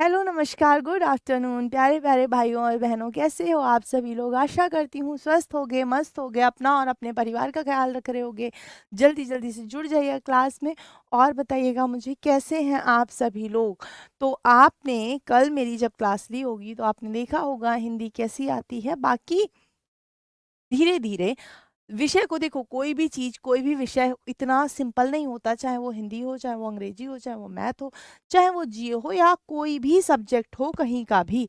Hello, नमस्कार, good afternoon प्यारे प्यारे भाइयों और बहनों, कैसे हो आप सभी लोग। आशा करती हूँ स्वस्थ होगे, मस्त होगे, अपना और अपने परिवार का ख्याल रख रहे होगे। जल्दी जल्दी से जुड़ जाइए क्लास में और बताइएगा मुझे कैसे हैं आप सभी लोग। तो आपने कल मेरी जब क्लास ली होगी तो आपने देखा होगा हिंदी कैसी आती है। बाकी धीरे धीरे विषय को देखो, कोई भी चीज, कोई भी विषय इतना सिंपल नहीं होता, चाहे वो हिंदी हो, चाहे वो अंग्रेजी हो, चाहे वो मैथ हो, चाहे वो जियो हो, या कोई भी सब्जेक्ट हो कहीं का भी।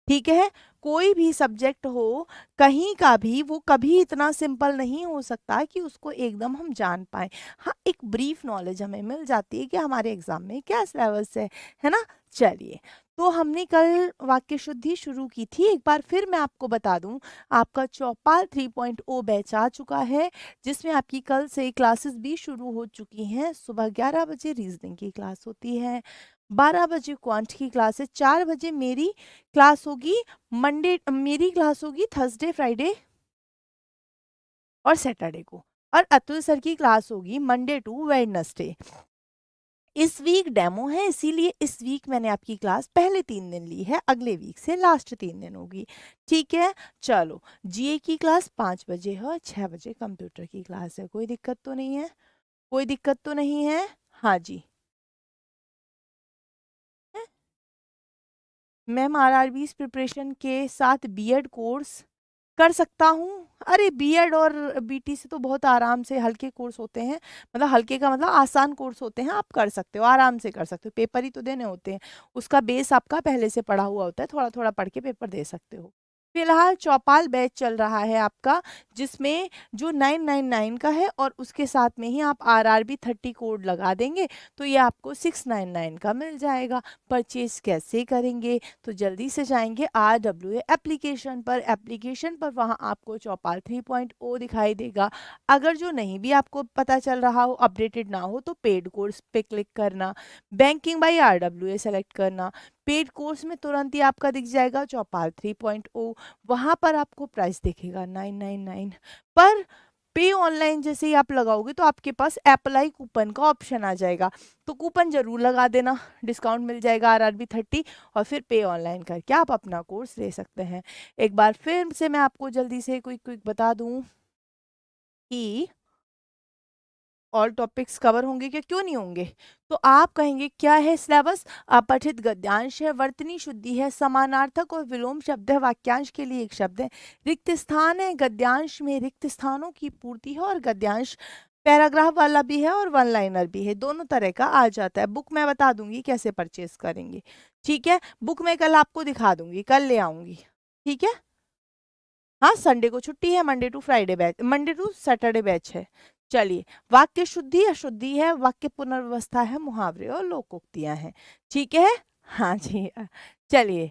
ठीक है, कोई भी सब्जेक्ट हो कहीं का भी, वो कभी इतना सिंपल नहीं हो सकता कि उसको एकदम हम जान पाए। हाँ, एक ब्रीफ नॉलेज हमें मिल जाती है कि हमारे एग्जाम में क्या सिलेबस है ना। चलिए, तो हमने कल वाक्य शुद्धि शुरू की थी। एक बार फिर मैं आपको बता दूं, आपका चौपाल 3.0 बैच आ चुका है, जिसमें आपकी कल से क्लासेस भी शुरू हो चुकी हैं। सुबह 11 बजे रीजनिंग की क्लास होती है, 12 बजे क्वांट की क्लास है, 4 बजे मेरी क्लास होगी। मेरी क्लास होगी थर्सडे, फ्राइडे और सैटरडे को। और अतुल सर की क्लास होगी मंडे टू वेडनेसडे। इस वीक डेमो है, इसीलिए इस वीक मैंने आपकी क्लास पहले 3 दिन ली है, अगले वीक से लास्ट 3 दिन होगी। ठीक है, चलो। जीए की क्लास 5 बजे है और 6 बजे कंप्यूटर की क्लास है। कोई दिक्कत तो नहीं है? कोई दिक्कत तो नहीं है? हाँ जी। मैम, आरआरबी प्रिपरेशन के साथ बीएड कोर्स कर सकता हूँ। अरे, बीएड और बीटी से तो बहुत आराम से हल्के कोर्स होते हैं। मतलब हल्के का मतलब आसान कोर्स होते हैं, आप कर सकते हो, आराम से कर सकते हो। पेपर ही तो देने होते हैं, उसका बेस आपका पहले से पढ़ा हुआ होता है, थोड़ा थोड़ा पढ़ के पेपर दे सकते हो। फिलहाल चौपाल बैच चल रहा है आपका, जिसमें जो 999 का है और उसके साथ में ही आप आरआरबी 30 कोड लगा देंगे तो ये आपको 699 का मिल जाएगा। परचेज कैसे करेंगे? तो जल्दी से जाएंगे RWA एप्लीकेशन पर। एप्लीकेशन पर वहाँ आपको चौपाल 3.0 दिखाई देगा। अगर जो नहीं भी आपको पता चल रहा हो, अपडेटेड ना हो, तो पेड कोर्स पे क्लिक करना, बैंकिंग बाय RWA सेलेक्ट करना। पेड कोर्स में तुरंत ही आपका दिख जाएगा चौपाल 3.0। वहाँ पर आपको प्राइस दिखेगा 999 पर। पे ऑनलाइन जैसे ही आप लगाओगे तो आपके पास अप्लाई कूपन का ऑप्शन आ जाएगा, तो कूपन जरूर लगा देना, डिस्काउंट मिल जाएगा RRB 30। और फिर पे ऑनलाइन करके आप अपना कोर्स ले सकते हैं। एक बार फिर से मैं आपको जल्दी से क्विक क्विक बता दूं कि ऑल टॉपिक्स कवर होंगे क्या, क्यों नहीं होंगे। तो आप कहेंगे क्या है सिलेबस? अपठित गद्यांश है, वर्तनी शुद्धि है, समानार्थक और विलोम शब्द है, वाक्यांश के लिए एक शब्द है, रिक्त स्थान है, गद्यांश में रिक्त स्थानों की पूर्ति है, और गद्यांश पैराग्राफ वाला भी है और वन लाइनर भी है, दोनों तरह का आ जाता है। बुक मैं बता दूंगी कैसे परचेज करेंगे। ठीक है, बुक मैं कल आपको दिखा दूंगी, कल ले आऊंगी। ठीक है। हाँ, संडे को छुट्टी है, Monday to Friday batch, Monday to Saturday batch है। चलिए, वाक्य शुद्धि अशुद्धि है, वाक्य पुनर्व्यवस्था है, मुहावरे और लोकोक्तियां हैं। ठीक है। हाँ जी। चलिए,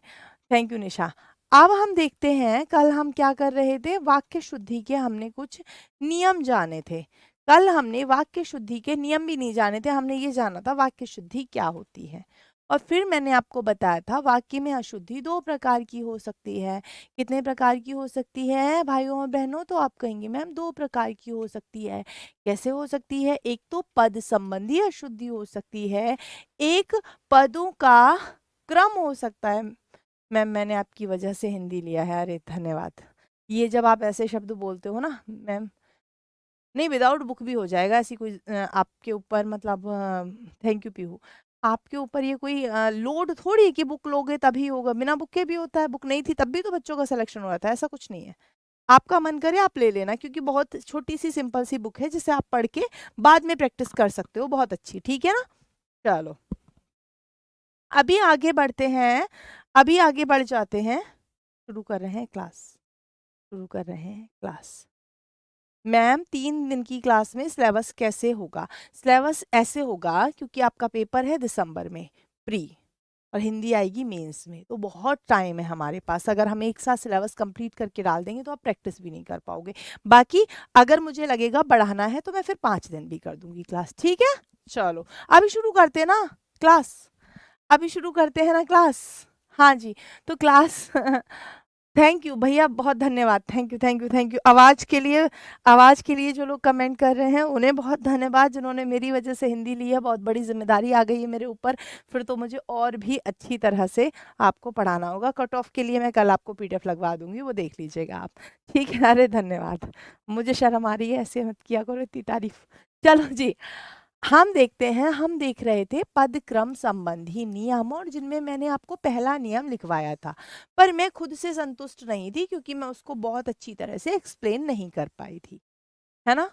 थैंक यू निशा। अब हम देखते हैं कल हम क्या कर रहे थे। वाक्य शुद्धि के हमने कुछ नियम जाने थे। कल हमने वाक्य शुद्धि के नियम भी नहीं जाने थे, हमने ये जाना था वाक्य शुद्धि क्या होती है। और फिर मैंने आपको बताया था वाक्य में अशुद्धि 2 प्रकार की हो सकती है। कितने प्रकार की हो सकती है भाइयों और बहनों? तो आप कहेंगे मैम 2 प्रकार की हो सकती है। कैसे हो सकती है? एक तो पद संबंधी अशुद्धि हो सकती है, एक पदों का क्रम हो सकता है। मैम, मैंने आपकी वजह से हिंदी लिया है, अरे धन्यवाद। ये जब आप ऐसे शब्द बोलते हो ना मैम, नहीं, विदाउट बुक भी हो जाएगा, ऐसी कोई आपके ऊपर मतलब, थैंक यू पीहू। आपके ऊपर ये कोई लोड थोड़ी है कि बुक लोगे तभी होगा, बिना बुक के भी होता है, बुक नहीं थी तब भी तो बच्चों का सिलेक्शन हो रहा था, ऐसा कुछ नहीं है। आपका मन करे आप ले लेना, क्योंकि बहुत छोटी सी सिंपल सी बुक है जिसे आप पढ़ के बाद में प्रैक्टिस कर सकते हो, बहुत अच्छी। ठीक है ना। चलो, अभी आगे बढ़ते हैं, अभी आगे बढ़ जाते हैं। शुरू कर रहे हैं क्लास, शुरू कर रहे हैं क्लास। मैम, 3 दिन की क्लास में सिलेबस कैसे होगा? सिलेबस ऐसे होगा, क्योंकि आपका पेपर है दिसंबर में प्री, और हिंदी आएगी मेंस में, तो बहुत टाइम है हमारे पास। अगर हम एक साथ सिलेबस कंप्लीट करके डाल देंगे तो आप प्रैक्टिस भी नहीं कर पाओगे। बाकी अगर मुझे लगेगा बढ़ाना है तो मैं फिर 5 दिन भी कर दूंगी क्लास। ठीक है। चलो, अभी शुरू करते हैं ना क्लास, अभी शुरू करते हैं ना क्लास। हाँ जी, तो क्लास थैंक यू भैया, बहुत धन्यवाद। Thank you, thank you, thank you. आवाज़ के लिए जो लोग कमेंट कर रहे हैं उन्हें बहुत धन्यवाद, जिन्होंने मेरी वजह से हिंदी ली है। बहुत बड़ी जिम्मेदारी आ गई है मेरे ऊपर, फिर तो मुझे और भी अच्छी तरह से आपको पढ़ाना होगा। कट ऑफ के लिए मैं कल आपको पीडीएफ लगवा दूंगी, वो देख लीजिएगा आप। ठीक है, अरे धन्यवाद। मुझे शर्म आ रही है, ऐसे मत किया करो इतनी तारीफ। चलो जी, हम देखते हैं। हम देख रहे थे पद क्रम संबंधी नियम, और जिनमें मैंने आपको पहला नियम लिखवाया था, पर मैं खुद से संतुष्ट नहीं थी क्योंकि मैं उसको बहुत अच्छी तरह से एक्सप्लेन नहीं कर पाई थी, है ना।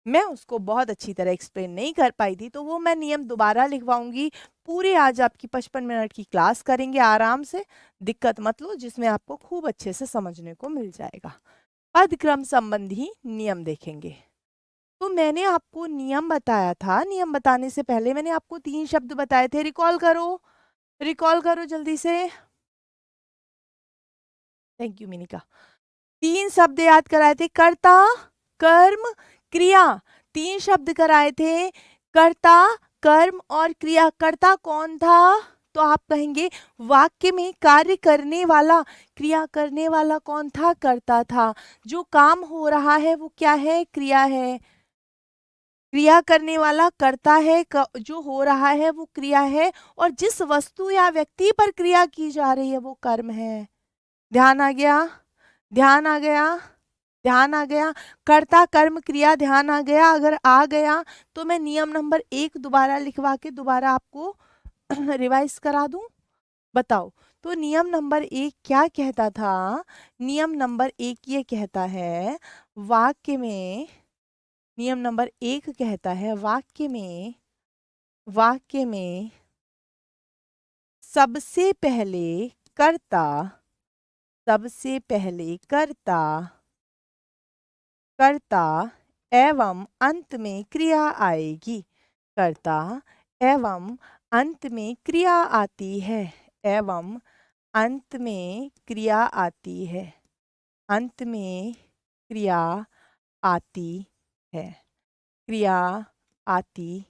मैं उसको बहुत अच्छी तरह एक्सप्लेन नहीं कर पाई थी, तो वो मैं नियम दोबारा लिखवाऊंगी। पूरी आज आपकी 55 मिनट की क्लास करेंगे आराम से, दिक्कत मत लो, जिसमें आपको खूब अच्छे से समझने को मिल जाएगा। पद क्रम संबंधी नियम देखेंगे। तो मैंने आपको नियम बताया था, नियम बताने से पहले मैंने आपको 3 शब्द बताए थे, रिकॉल करो, रिकॉल करो जल्दी से। Thank you मिनिका। 3 शब्द याद कराए थे, कर्ता, कर्म, क्रिया। 3 शब्द कराए थे, कर्ता, कर्म और क्रिया। कर्ता कौन था? तो आप कहेंगे वाक्य में कार्य करने वाला, क्रिया करने वाला कौन था? कर्ता था। जो काम हो रहा है वो क्या है? क्रिया है। क्रिया करने वाला कर्ता है, जो हो रहा है वो क्रिया है, और जिस वस्तु या व्यक्ति पर क्रिया की जा रही है वो कर्म है। ध्यान आ गया? ध्यान आ गया? ध्यान आ गया? कर्ता कर्म क्रिया ध्यान आ गया? अगर आ गया तो मैं नियम नंबर 1 दोबारा लिखवा के दोबारा आपको रिवाइज करा दूं। बताओ, तो नियम नंबर 1 क्या कहता था? नियम नंबर 1 ये कहता है, वाक्य में, नियम नंबर 1 कहता है वाक्य में सबसे पहले कर्ता, सबसे पहले कर्ता, कर्ता एवं अंत में क्रिया आएगी। कर्ता एवं अंत में क्रिया आती है, एवं अंत में क्रिया आती है, अंत में क्रिया आती है, क्रिया आती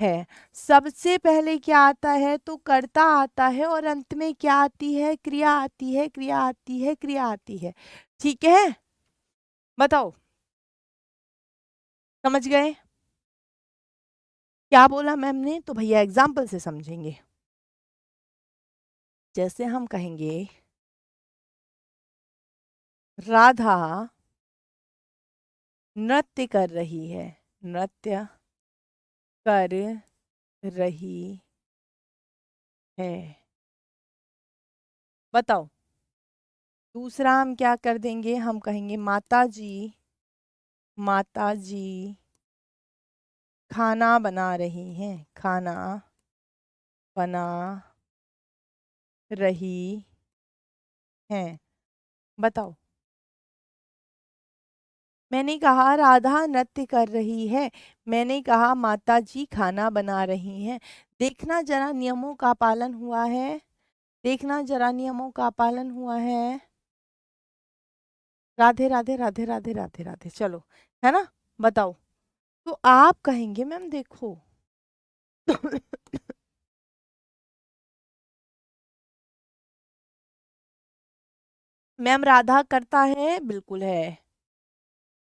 है। सबसे पहले क्या आता है? तो कर्ता आता है, और अंत में क्या आती है? क्रिया आती है, क्रिया आती है, क्रिया आती है। ठीक है, बताओ, समझ गए क्या बोला मैम ने? तो भैया एग्जाम्पल से समझेंगे। जैसे हम कहेंगे राधा नृत्य कर रही है, नृत्य कर रही है। बताओ, दूसरा हम क्या कर देंगे? हम कहेंगे माता जी, माता जी खाना बना रही हैं, खाना बना रही हैं। बताओ, मैंने कहा राधा नृत्य कर रही है, मैंने कहा माता जी खाना बना रही हैं। देखना जरा नियमों का पालन हुआ है, देखना जरा नियमों का पालन हुआ है। राधे राधे राधे राधे राधे राधे। चलो, है ना। बताओ, तो आप कहेंगे मैम देखो मैम राधा करता है, बिल्कुल है।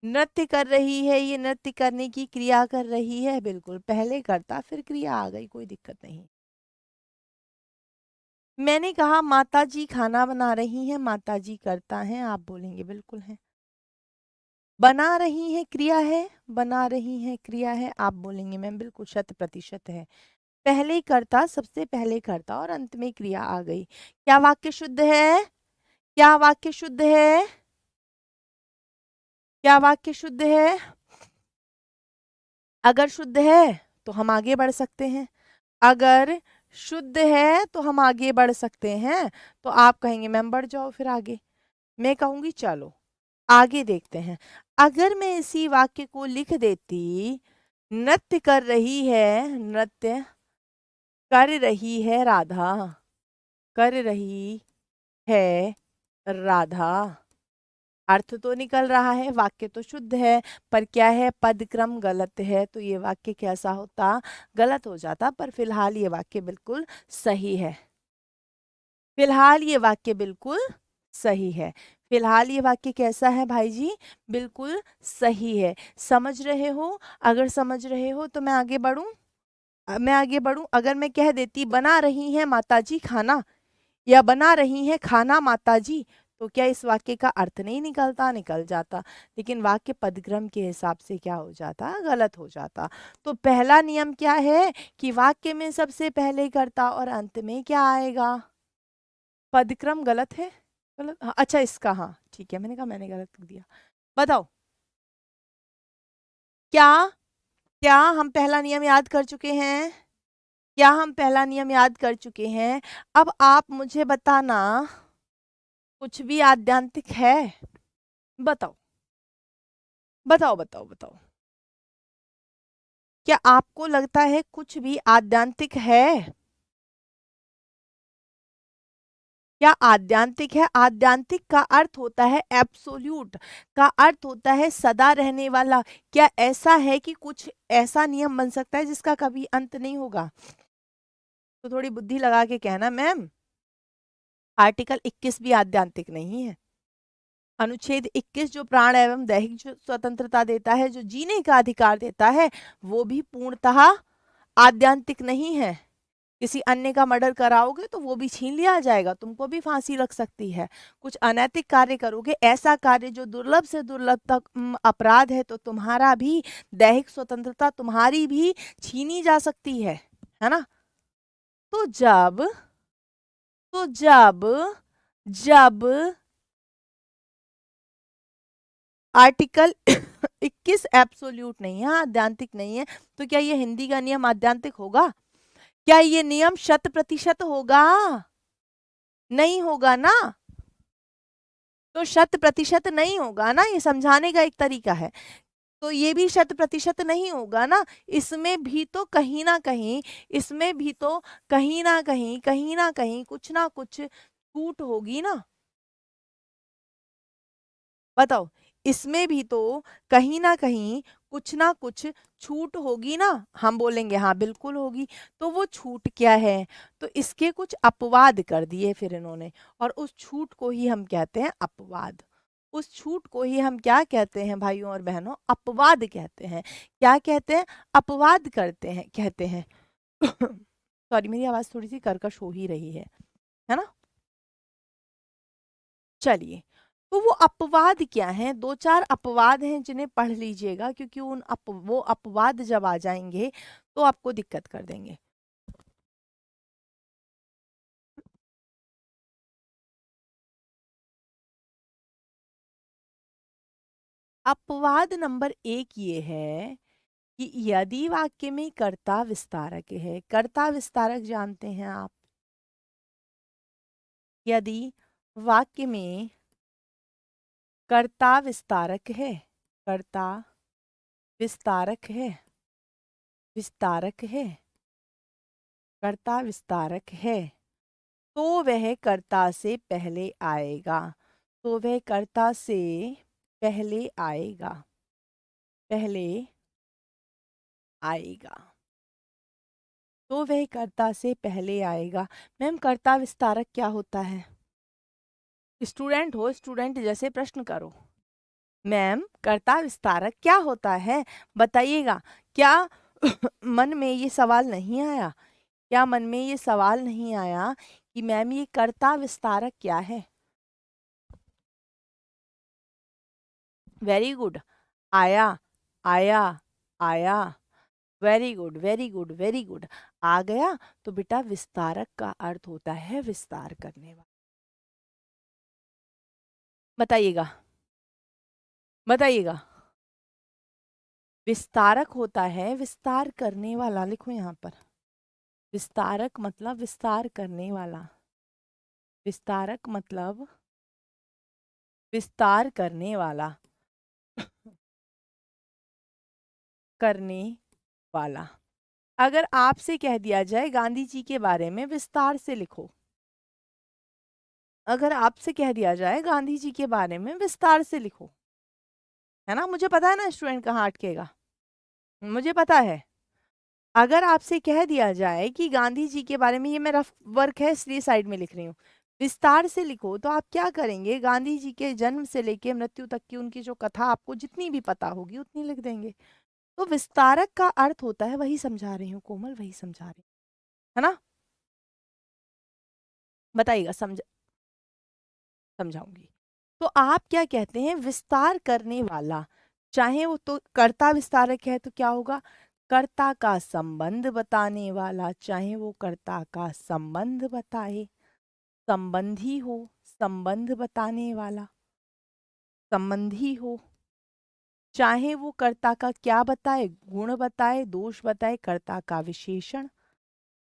नृत्य कर रही है, ये नृत्य करने की क्रिया कर रही है, बिल्कुल। पहले करता फिर क्रिया आ गई, कोई दिक्कत नहीं। मैंने कहा माता जी खाना बना रही हैं, माता जी करता है, आप बोलेंगे बिल्कुल है। बना रही है क्रिया है, बना रही है क्रिया है, आप बोलेंगे मैम बिल्कुल 100% है। पहले करता, सबसे पहले करता, और अंत में क्रिया आ गई। क्या वाक्य शुद्ध है? क्या वाक्य शुद्ध है? क्या वाक्य शुद्ध है? अगर शुद्ध है तो हम आगे बढ़ सकते हैं, अगर शुद्ध है तो हम आगे बढ़ सकते हैं। तो आप कहेंगे मैम बढ़ जाओ फिर आगे, मैं कहूंगी चलो आगे देखते हैं। अगर मैं इसी वाक्य को लिख देती, नृत्य कर रही है, नृत्य कर रही है राधा, कर रही है राधा, अर्थ तो निकल रहा है, वाक्य तो शुद्ध है, पर क्या है? पद क्रम गलत है, तो ये वाक्य कैसा होता? गलत हो जाता। पर फिलहाल ये वाक्य बिल्कुल सही है, फिलहाल ये वाक्य बिल्कुल सही है। फिलहाल ये वाक्य कैसा है भाई जी? बिल्कुल सही है। समझ रहे हो? अगर समझ रहे हो तो मैं आगे बढ़ूं। मैं आगे बढ़ूं। अगर मैं कह देती बना रही हैं माताजी खाना, या बना रही हैं खाना माताजी, तो क्या इस वाक्य का अर्थ नहीं निकलता? निकल जाता। लेकिन वाक्य पदक्रम के हिसाब से क्या हो जाता? गलत हो जाता। तो पहला नियम क्या है कि वाक्य में सबसे पहले कर्ता और अंत में क्या आएगा? पदक्रम गलत है? गलत, हाँ, अच्छा इसका, हाँ ठीक है, मैंने कहा मैंने गलत लिख दिया। बताओ क्या, क्या हम पहला नियम याद कर चुके हैं? क्या हम पहला नियम याद कर चुके हैं? अब आप मुझे बताना, कुछ भी आद्यांतिक है? बताओ बताओ बताओ बताओ। क्या आपको लगता है कुछ भी आद्यांतिक है? क्या आद्यांतिक है? आद्यांतिक का अर्थ होता है एब्सोल्यूट, का अर्थ होता है सदा रहने वाला। क्या ऐसा है कि कुछ ऐसा नियम बन सकता है जिसका कभी अंत नहीं होगा? तो थोड़ी बुद्धि लगा के कहना मैम, आर्टिकल 21 भी आद्यांतिक नहीं है। अनुच्छेद 21 जो प्राण एवं दैहिक जो स्वतंत्रता देता है, जो जीने का अधिकार देता है, वो भी पूर्णतः आद्यांतिक नहीं है। किसी अन्य का मर्डर कराओगे तो वो भी छीन लिया जाएगा, तुमको भी फांसी लग सकती है। कुछ अनैतिक कार्य करोगे, ऐसा कार्य जो दुर्लभ से दुर्लभ तक अपराध है, तो तुम्हारा भी दैहिक स्वतंत्रता तुम्हारी भी छीनी जा सकती है ना? तो जब तो जब जब आर्टिकल 21 एब्सोल्यूट नहीं है, आद्यांतिक नहीं है, तो क्या ये हिंदी का नियम आद्यांतिक होगा? क्या ये नियम 100% होगा? नहीं होगा ना। तो 100% नहीं होगा ना, ये समझाने का एक तरीका है। तो ये भी 100% नहीं होगा ना, इसमें भी तो कहीं ना कहीं, इसमें भी तो कहीं ना कहीं, कहीं ना कुछ छूट होगी ना। बताओ, इसमें भी तो कहीं ना कुछ छूट होगी ना। हम बोलेंगे हाँ बिल्कुल होगी। तो वो छूट क्या है? तो इसके कुछ अपवाद कर दिए फिर इन्होंने, और उस छूट को ही हम कहते हैं अपवाद। उस छूट को ही हम क्या कहते हैं भाइयों और बहनों? अपवाद कहते हैं। क्या कहते हैं? अपवाद करते हैं, कहते हैं। सॉरी, मेरी आवाज थोड़ी सी कर्कश हो ही रही है ना? चलिए, तो वो अपवाद क्या हैं? दो चार अपवाद हैं जिन्हें पढ़ लीजिएगा, क्योंकि वो अपवाद जब आ जाएंगे तो आपको दिक्कत कर देंगे। अपवाद नंबर 1 ये है कि यदि वाक्य में कर्ता विस्तारक है, कर्ता विस्तारक जानते हैं आप? यदि वाक्य में कर्ता विस्तारक है, कर्ता विस्तारक है, विस्तारक है, कर्ता विस्तारक है, तो वह कर्ता से पहले आएगा। तो वह कर्ता से पहले आएगा, पहले आएगा। तो वह कर्ता से पहले आएगा। मैम, कर्ता विस्तारक क्या होता है? स्टूडेंट हो, स्टूडेंट जैसे प्रश्न करो। मैम, कर्ता विस्तारक क्या होता है? बताइएगा। क्या मन में ये सवाल नहीं आया? क्या मन में ये सवाल नहीं आया कि मैम ये कर्ता विस्तारक क्या है? Very good. आया, आया, आया। Very good, very good, very good. आ गया तो बेटा विस्तारक का अर्थ होता है विस्तार करने वाला। बताइएगा, बताइएगा। विस्तारक होता है विस्तार करने वाला। लिखो यहाँ पर, विस्तारक मतलब विस्तार करने वाला। विस्तारक मतलब विस्तार करने वाला, करने वाला। अगर आपसे कह दिया जाए गांधी जी के बारे में विस्तार से लिखो, अगर आपसे कह दिया जाए गांधी जी के बारे में विस्तार से लिखो, है ना? मुझे पता है ना स्टूडेंट कहाँ अटकेगा, मुझे पता है। अगर आपसे कह दिया जाए कि गांधी जी के बारे में, ये मेरा वर्क है इसलिए साइड में लिख रही हूँ, विस्तार से लिखो तो आप क्या करेंगे, गांधी जी के जन्म से लेके मृत्यु तक की उनकी जो कथा आपको जितनी भी पता होगी उतनी लिख देंगे। तो विस्तारक का अर्थ होता है, वही समझा रही हूँ कोमल, वही समझा रही हूँ, है ना। बताइएगा, समझाऊंगी। तो आप क्या कहते हैं, विस्तार करने वाला, चाहे वो तो कर्ता विस्तारक है तो क्या होगा, कर्ता का संबंध बताने वाला, चाहे वो कर्ता का संबंध बताए, संबंधी हो, संबंध बताने वाला, संबंधी हो, चाहे वो कर्ता का क्या बताए, गुण बताए, दोष बताए, कर्ता का विशेषण,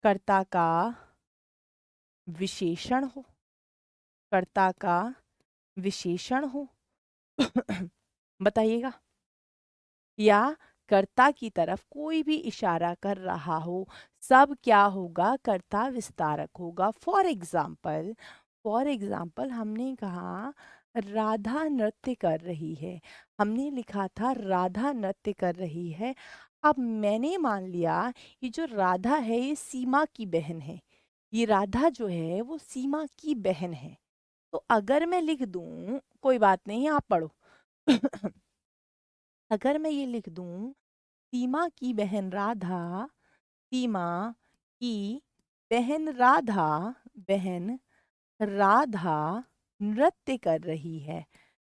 कर्ता का विशेषण हो, कर्ता का विशेषण हो बताइएगा, या कर्ता की तरफ कोई भी इशारा कर रहा हो, सब क्या होगा, कर्ता विस्तारक होगा। फॉर एग्जाम्पल हमने कहा राधा नृत्य कर रही है, हमने लिखा था राधा नृत्य कर रही है। अब मैंने मान लिया ये जो राधा है ये सीमा की बहन है, ये राधा जो है वो सीमा की बहन है। तो अगर मैं लिख दूं, कोई बात नहीं आप पढ़ो अगर मैं ये लिख दूं, सीमा की बहन राधा, सीमा की बहन राधा, बहन राधा नृत्य कर रही है,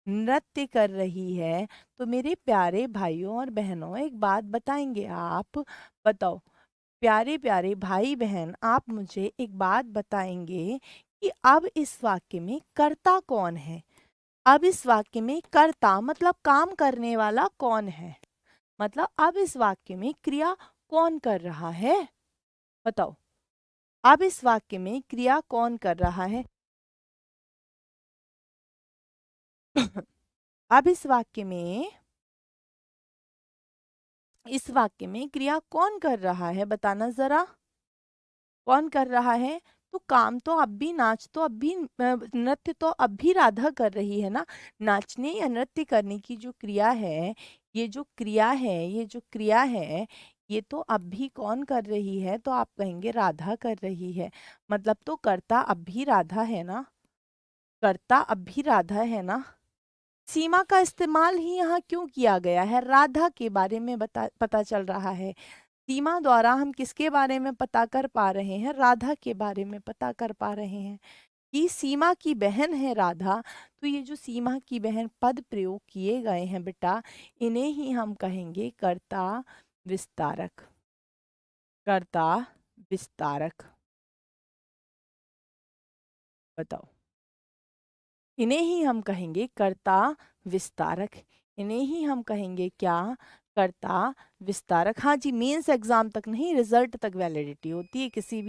नृत्य कर रही है। तो मेरे प्यारे भाइयों और बहनों एक बात बताएंगे आप, बताओ प्यारे प्यारे भाई बहन, आप मुझे एक बात बताएंगे कि अब इस वाक्य में कर्ता कौन है। अब इस वाक्य में कर्ता मतलब काम करने वाला कौन है, मतलब अब इस वाक्य में क्रिया कौन कर रहा है, बताओ। अब इस वाक्य में क्रिया कौन कर रहा है अब इस वाक्य में क्रिया कौन कर रहा है, बताना जरा, कौन कर रहा है। तो काम तो अब भी, नाच तो अब भी, नृत्य तो अब भी राधा कर रही है ना। नाचने या नृत्य करने की जो क्रिया है, ये जो क्रिया है, ये जो क्रिया है, ये तो अब भी कौन कर रही है, तो आप कहेंगे राधा कर रही है। मतलब तो कर्ता अब भी राधा है ना, कर्ता अब भी राधा है ना। सीमा का इस्तेमाल ही यहाँ क्यों किया गया है, राधा के बारे में पता चल रहा है। सीमा द्वारा हम किसके बारे में पता कर पा रहे हैं, राधा के बारे में पता कर पा रहे हैं कि सीमा की बहन है राधा। तो ये जो सीमा की बहन पद प्रयोग किए गए हैं बेटा, इन्हें ही हम कहेंगे कर्ता विस्तारक, कर्ता विस्तारक। बताओ, इन्हें ही हम कहेंगे कर्ता विस्तारक, इन्हें ही हम कहेंगे क्या, कर्ता विस्तारक। हाँ जी, मेंस एग्जाम तक नहीं, रिजल्ट तक वैलिडिटी होती है, किसी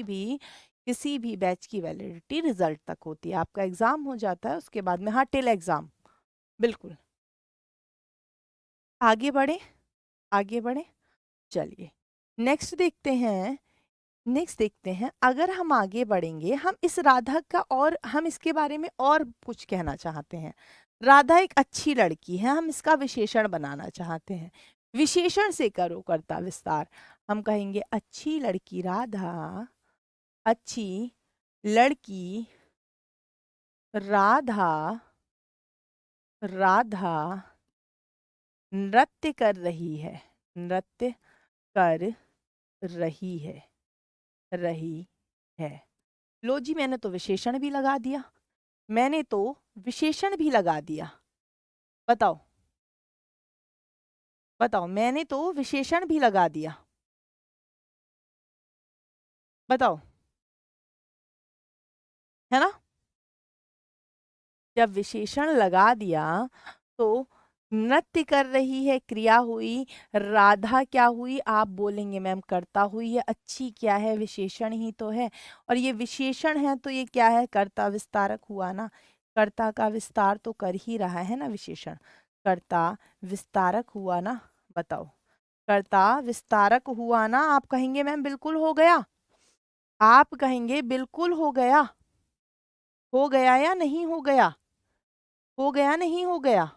भी किसी भी बैच की वैलिडिटी रिजल्ट तक होती है। आपका एग्जाम हो जाता है उसके बाद में, हाँ टिल एग्जाम, बिल्कुल। आगे बढ़े, आगे बढ़े, चलिए नेक्स्ट देखते हैं। नेक्स्ट देखते हैं, अगर हम आगे बढ़ेंगे, हम इस राधा का और हम इसके बारे में और कुछ कहना चाहते हैं। राधा एक अच्छी लड़की है, हम इसका विशेषण बनाना चाहते हैं। विशेषण से करो कर्ता विस्तार, हम कहेंगे अच्छी लड़की राधा, अच्छी लड़की राधा, राधा नृत्य कर रही है, नृत्य कर रही है, रही है। लो जी, मैंने तो विशेषण भी लगा दिया, मैंने तो विशेषण भी लगा दिया। बताओ, बताओ, मैंने तो विशेषण भी लगा दिया। बताओ, है ना। जब विशेषण लगा दिया तो नृत्य कर रही है क्रिया हुई, राधा क्या हुई, आप बोलेंगे मैम कर्ता हुई है। अच्छी क्या है, विशेषण ही तो है, और ये विशेषण है तो ये क्या है, कर्ता विस्तारक हुआ ना। कर्ता का विस्तार तो कर ही रहा है ना विशेषण, कर्ता विस्तारक हुआ ना। बताओ, कर्ता विस्तारक हुआ ना। आप कहेंगे मैम बिल्कुल हो गया, आप कहेंगे बिल्कुल हो गया, हो गया या नहीं हो गया, हो गया नहीं हो गया,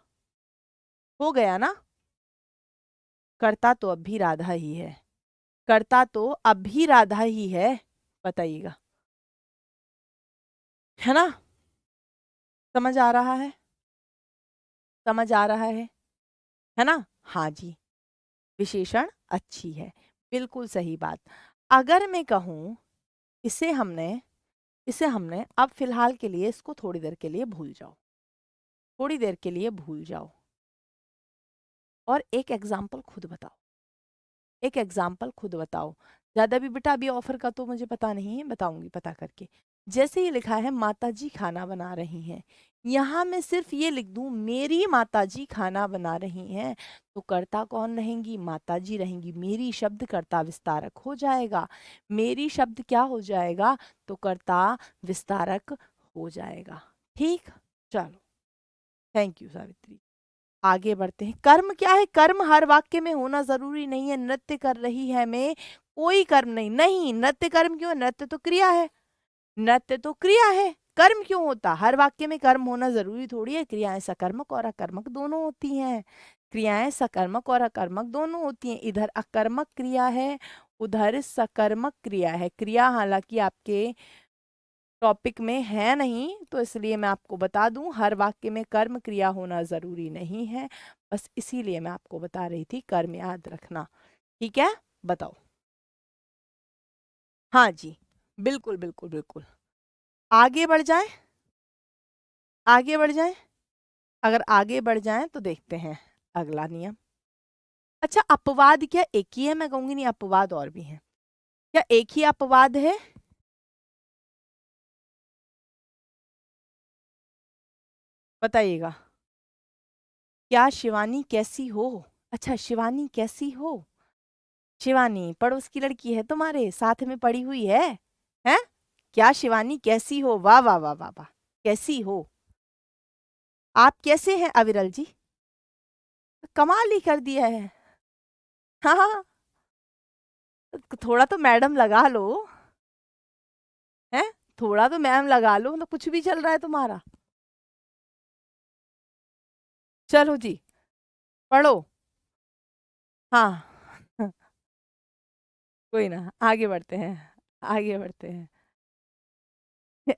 हो गया ना। कर्ता तो अब भी राधा ही है, कर्ता तो अब भी राधा ही है, बताइएगा। है ना? समझ आ रहा है? समझ आ रहा है ना? हाँ जी, विशेषण अच्छी है, बिल्कुल सही बात। अगर मैं कहूँ इसे हमने इसे हमने अब फिलहाल के लिए इसको थोड़ी देर के लिए भूल जाओ, थोड़ी देर के लिए भूल जाओ और एक एग्जाम्पल खुद बताओ, एक एग्जाम्पल खुद बताओ। ज्यादा भी बेटा अभी ऑफर का तो मुझे पता नहीं है, बताऊंगी पता करके। जैसे ये लिखा है माता जी खाना बना रही हैं, यहाँ मैं सिर्फ ये लिख दूं मेरी माता जी खाना बना रही हैं, तो कर्ता कौन रहेंगी? माता जी रहेंगी। मेरी शब्द कर्ता विस्तारक हो जाएगा, मेरी शब्द क्या हो जाएगा? तो कर्ता विस्तारक हो जाएगा। ठीक, चलो, थैंक यू सावित्री। आगे बढ़ते हैं। कर्म क्या है? कर्म हर वाक्य में होना जरूरी नहीं है। नृत्य कर रही है मैं, कोई कर्म नहीं। नहीं, नृत्य कर्म क्यों? नृत्य तो क्रिया है, नृत्य तो क्रिया है, कर्म क्यों होता? हर वाक्य में कर्म होना जरूरी थोड़ी है। क्रियाएं सकर्मक और अकर्मक दोनों होती हैं, क्रियाएं सकर्मक और अकर्मक दोनों होती हैं। इधर अकर्मक क्रिया है, उधर सकर्मक क्रिया है। क्रिया हालांकि आपके टॉपिक में है नहीं, तो इसलिए मैं आपको बता दूं हर वाक्य में कर्म क्रिया होना जरूरी नहीं है, बस इसीलिए मैं आपको बता रही थी, कर्म याद रखना। ठीक है, बताओ। हाँ जी, बिल्कुल बिल्कुल बिल्कुल। आगे बढ़ जाए, आगे बढ़ जाए। अगर आगे बढ़ जाए तो देखते हैं अगला नियम। अच्छा, अपवाद क्या एक ही है? मैं कहूंगी नहीं, अपवाद और भी हैं। क्या एक ही अपवाद है? बताइएगा। क्या शिवानी कैसी हो? अच्छा, शिवानी कैसी हो? शिवानी पड़ोस की लड़की है, तुम्हारे साथ में पड़ी हुई है? हैं? क्या शिवानी कैसी हो? वाह वाह वाह वाह वाह, कैसी हो? आप कैसे हैं अविरल जी? कमाल ही कर दिया है। हाँ हाँ, थोड़ा तो मैडम लगा लो, हैं? थोड़ा तो मैम लगा लो, मतलब कुछ भी चल रहा है तुम्हारा। चलो जी, पढ़ो। हाँ कोई ना, आगे बढ़ते हैं, आगे बढ़ते हैं।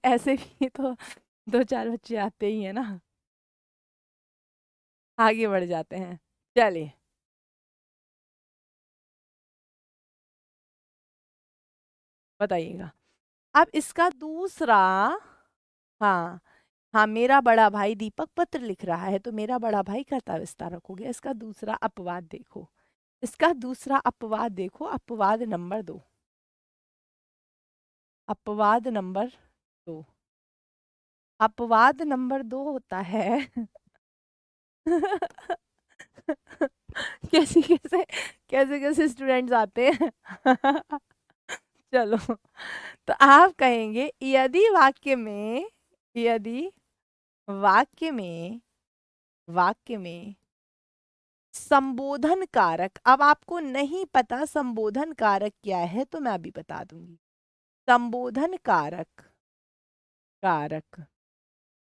ऐसे भी तो दो चार बच्चे आते ही है ना। आगे बढ़ जाते हैं, चलिए। बताइएगा। अब इसका दूसरा, हाँ हाँ, मेरा बड़ा भाई दीपक पत्र लिख रहा है, तो मेरा बड़ा भाई कर्ता विस्तारक हो गया। इसका दूसरा अपवाद देखो, इसका दूसरा अपवाद देखो, अपवाद नंबर 2, अपवाद नंबर 2। अपवाद नंबर 2 होता है कैसे कैसे कैसे कैसे स्टूडेंट्स आते हैं चलो, तो आप कहेंगे यदि वाक्य में, यदि वाक्य में, वाक्य में संबोधन कारक, अब आपको नहीं पता संबोधन कारक क्या है, तो मैं अभी बता दूंगी। संबोधन कारक, कारक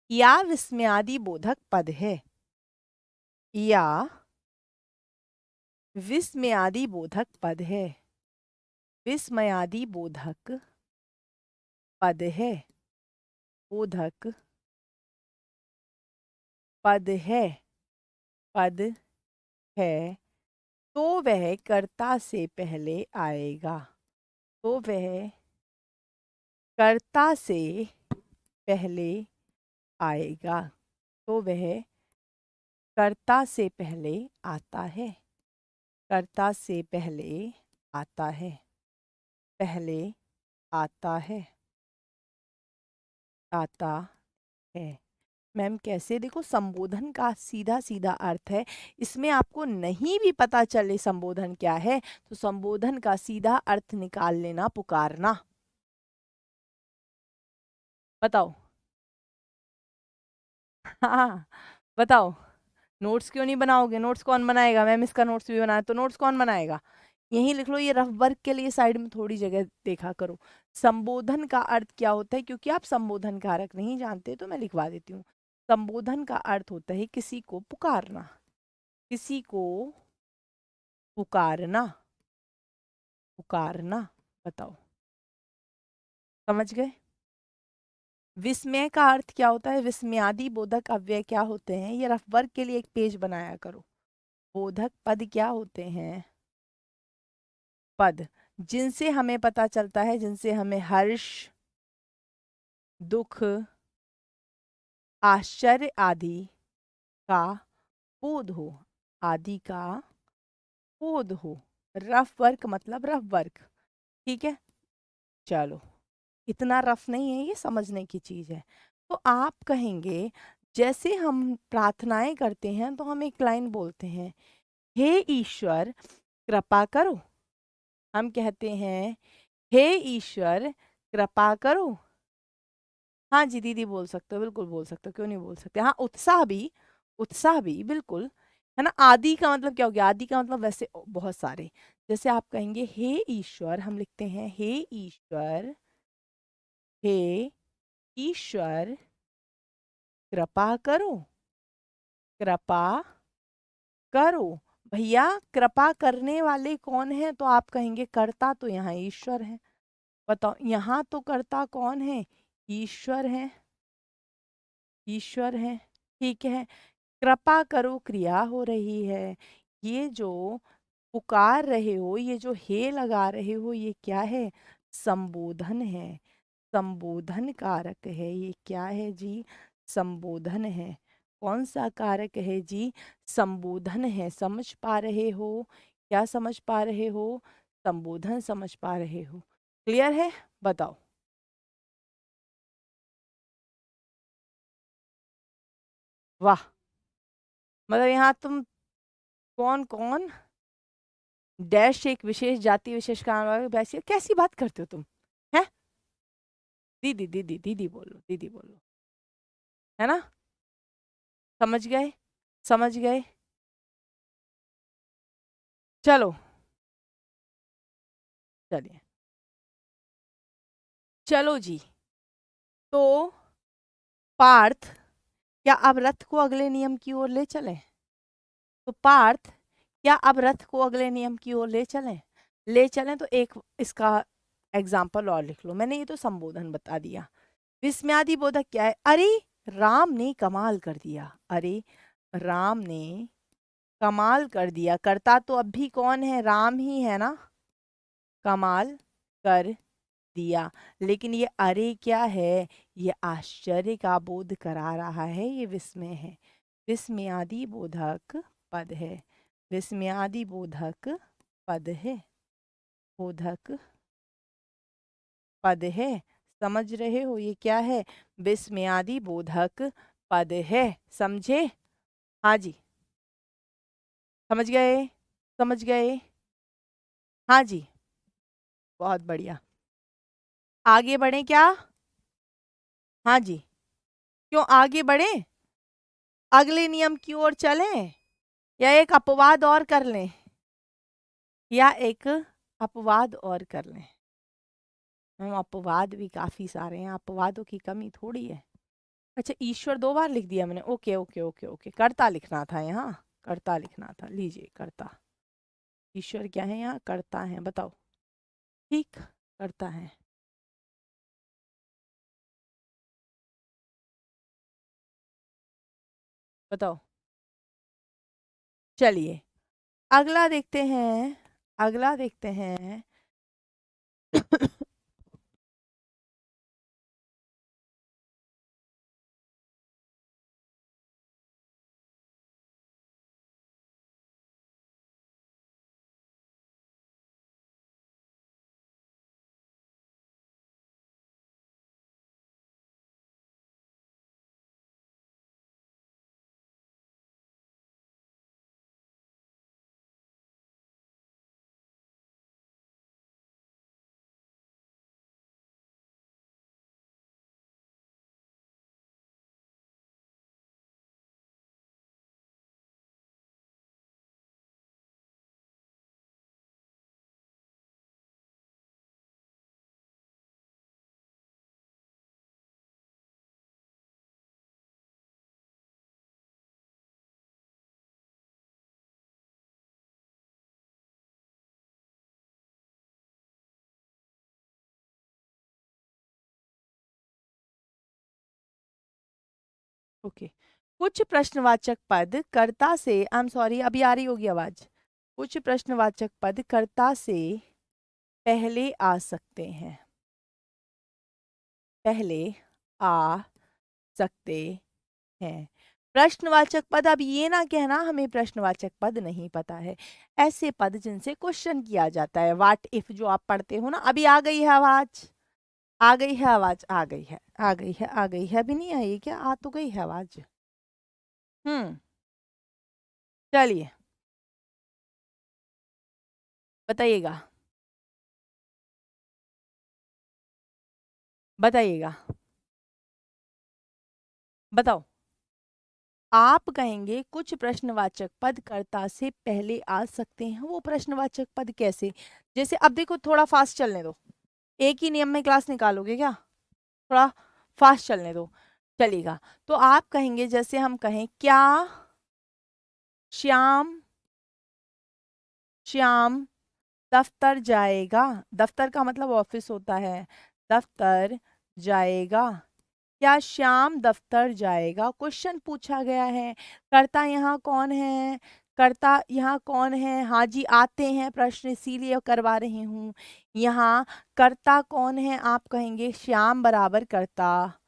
या विस्मयादि बोधक पद है, या विस्मयादि बोधक पद है, विस्मयादि बोधक पद है, बोधक पद है, पद है, तो वह कर्ता से पहले आएगा, तो वह कर्ता से पहले आएगा, तो वह कर्ता से पहले आता है, कर्ता से पहले आता है, पहले आता है, आता है। मैम कैसे? देखो, संबोधन का सीधा सीधा अर्थ है, इसमें आपको नहीं भी पता चले संबोधन क्या है, तो संबोधन का सीधा अर्थ निकाल लेना, पुकारना। बताओ हाँ, बताओ। नोट्स क्यों नहीं बनाओगे? नोट्स कौन बनाएगा? मैम इसका नोट्स भी बनाया, तो नोट्स कौन बनाएगा? यही लिख लो, ये रफ वर्क के लिए साइड में थोड़ी जगह देखा करो। संबोधन का अर्थ क्या होता है? क्योंकि आप संबोधन कारक नहीं जानते, तो मैं लिखवा देती हूँ। संबोधन का अर्थ होता है किसी को पुकारना, किसी को पुकारना, पुकारना। बताओ, समझ गए? विस्मय का अर्थ क्या होता है? विस्मयादि बोधक अव्यय क्या होते हैं? ये रफ वर्क के लिए एक पेज बनाया करो। बोधक पद क्या होते हैं? पद जिनसे हमें पता चलता है, जिनसे हमें हर्ष, दुख, आश्चर्य आदि का बोध हो, आदि का बोध हो। रफ वर्क मतलब रफ वर्क, ठीक है। चलो, इतना रफ नहीं है, ये समझने की चीज है। तो आप कहेंगे, जैसे हम प्रार्थनाएं करते हैं तो हम एक लाइन बोलते हैं, हे ईश्वर कृपा करो। हम कहते हैं, हे ईश्वर कृपा करो। हाँ जी दीदी बोल सकते हो, बिल्कुल बोल सकते हो, क्यों नहीं बोल सकते। हाँ, उत्साह भी, उत्साह भी बिल्कुल, है ना। आदि का मतलब क्या हो गया? आदि का मतलब वैसे बहुत सारे। जैसे आप कहेंगे हे ईश्वर, हम लिखते हैं हे ईश्वर, हे ईश्वर कृपा करो, कृपा करो। भैया कृपा करने वाले कौन है? तो आप कहेंगे कर्ता तो यहाँ ईश्वर है। बताओ यहाँ तो कर्ता कौन है? ईश्वर है, ईश्वर है, ठीक है। कृपा करो क्रिया हो रही है। ये जो पुकार रहे हो, ये जो हे लगा रहे हो, ये क्या है? संबोधन है, संबोधन कारक है। ये क्या है जी? संबोधन है। कौन सा कारक है जी? संबोधन है। समझ पा रहे हो? क्या समझ पा रहे हो? संबोधन समझ पा रहे हो? क्लियर है? बताओ। वाह, मतलब यहाँ तुम कौन कौन डैश एक विशेष जाति विशेष कारण वैसी कैसी बात करते हो तुम? है दीदी दीदी दीदी बोलो, दीदी बोलो, है ना। समझ गए, समझ गए। चलो, चलिए, चलो जी। तो पार्थ, क्या अब रथ को अगले नियम की ओर ले चलें? तो पार्थ, क्या अब रथ को अगले नियम की ओर ले चलें? ले चलें तो एक इसका एग्जाम्पल और लिख लो। मैंने ये तो संबोधन बता दिया। विस्मयादि बोधक क्या है? अरे राम ने कमाल कर दिया, अरे राम ने कमाल कर दिया। करता तो अब भी कौन है? राम ही है ना। कमाल कर दिया, लेकिन ये अरे क्या है? ये आश्चर्य का बोध करा रहा है, ये विस्मय है। विस्मयादि बोधक पद है, विस्मयादि बोधक पद है, बोधक पद है। समझ रहे हो ये क्या है? विस्मयादि बोधक पद है। समझे? हाँ जी, समझ गए, समझ गए। हाँ जी, बहुत बढ़िया। आगे बढ़े क्या? हाँ जी, क्यों आगे बढ़े? अगले नियम की ओर चलें या एक अपवाद और कर लें? या एक अपवाद और कर लें। हम अपवाद भी काफी सारे हैं, अपवादों की कमी थोड़ी है। अच्छा, ईश्वर दो बार लिख दिया मैंने। ओके ओके ओके ओके, कर्ता लिखना था यहाँ, कर्ता लिखना था। लीजिए कर्ता, ईश्वर क्या है यहाँ? कर्ता है। बताओ, ठीक, कर्ता है। बताओ। चलिए, अगला देखते हैं, अगला देखते हैं। ओके। कुछ प्रश्नवाचक पद कर्ता से, आई एम सॉरी, अभी आ रही होगी आवाज। कुछ प्रश्नवाचक पद कर्ता से पहले आ सकते हैं, पहले आ सकते हैं। प्रश्नवाचक पद, अब ये ना कहना हमें प्रश्नवाचक पद नहीं पता है। ऐसे पद जिनसे क्वेश्चन किया जाता है, व्हाट इफ जो आप पढ़ते हो ना। अभी आ गई है आवाज, आ गई है आवाज, आ गई है, आ गई है, आ गई है, अभी नहीं आई क्या? आ तो गई है आवाज। चलिए बताइएगा, बताइएगा, बताओ। आप कहेंगे कुछ प्रश्नवाचक पद कर्ता से पहले आ सकते हैं, वो प्रश्नवाचक पद कैसे? जैसे अब देखो, थोड़ा फास्ट चलने दो, एक ही नियम में क्लास निकालोगे क्या? थोड़ा फास्ट चलने दो, चलेगा। तो आप कहेंगे, जैसे हम कहें, क्या श्याम, श्याम दफ्तर जाएगा? दफ्तर का मतलब ऑफिस होता है। दफ्तर जाएगा, क्या श्याम दफ्तर जाएगा? क्वेश्चन पूछा गया है। कर्ता यहाँ कौन है? कर्ता यहाँ कौन है? हाँ जी, आते हैं प्रश्न, इसीलिए करवा रही हूँ। यहाँ कर्ता कौन है? आप कहेंगे श्याम बराबर कर्ता,